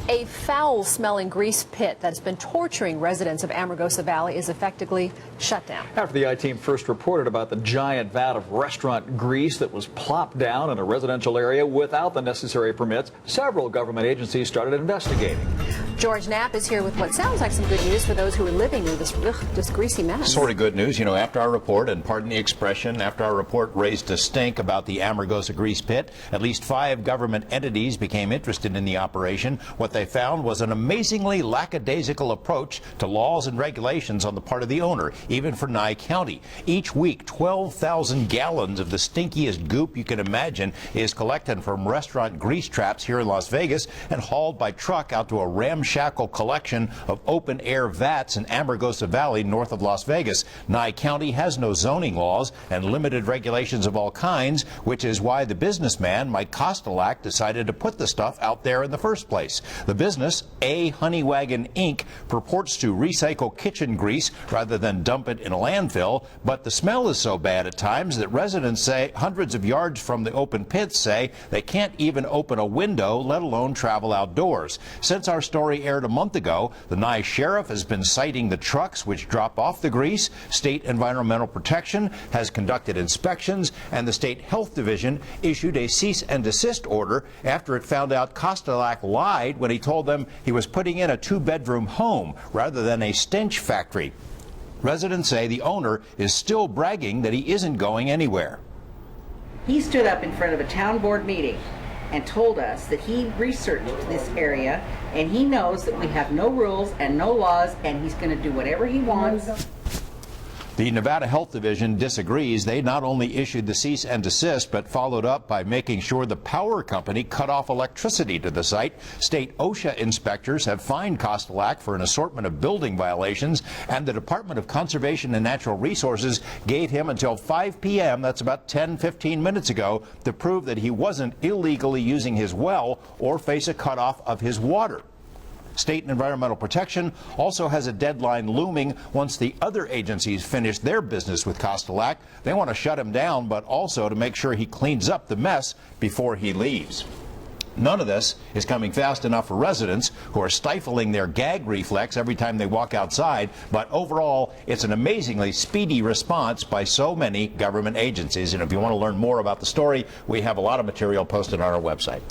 A foul-smelling grease pit that's been torturing residents of Amargosa Valley is effectively shut down. After the I-Team first reported about the giant vat of restaurant grease that was plopped down in a residential area without the necessary permits, several government agencies started investigating. George Knapp is here with what sounds like some good news for those who are living near this greasy mess. Sort of good news. You know, after our report, and pardon the expression, after our report raised a stink about the Amargosa grease pit, at least 5 government entities became interested in the operation. What they found was an amazingly lackadaisical approach to laws and regulations on the part of the owner, even for Nye County. Each week, 12,000 gallons of the stinkiest goop you can imagine is collected from restaurant grease traps here in Las Vegas and hauled by truck out to a ramshackle collection of open-air vats in Amargosa Valley, north of Las Vegas. Nye County has no zoning laws and limited regulations of all kinds, which is why the businessman, Mike Kostelak, decided to put the stuff out there in the first place. The business, A. Honey Wagon Inc., purports to recycle kitchen grease rather than dump it in a landfill, but the smell is so bad at times that residents say hundreds of yards from the open pits say they can't even open a window, let alone travel outdoors. Since our story aired a month ago, the Nye Sheriff has been citing the trucks which drop off the grease. State Environmental Protection has conducted inspections, and the State Health Division issued a cease and desist order after it found out Kostelak lied when he told them he was putting in a 2-bedroom home rather than a stench factory. Residents say the owner is still bragging that he isn't going anywhere. He stood up in front of a town board meeting and told us that he researched this area and he knows that we have no rules and no laws and he's going to do whatever he wants. The Nevada Health Division disagrees. They not only issued the cease and desist, but followed up by making sure the power company cut off electricity to the site. State OSHA inspectors have fined Kostelak for an assortment of building violations, and the Department of Conservation and Natural Resources gave him until 5 p.m., that's about 10-15 minutes ago, to prove that he wasn't illegally using his well or face a cutoff of his water. State Environmental Protection also has a deadline looming once the other agencies finish their business with Kostelak. They want to shut him down, but also to make sure he cleans up the mess before he leaves. None of this is coming fast enough for residents who are stifling their gag reflex every time they walk outside, but overall, it's an amazingly speedy response by so many government agencies. And if you want to learn more about the story, we have a lot of material posted on our website.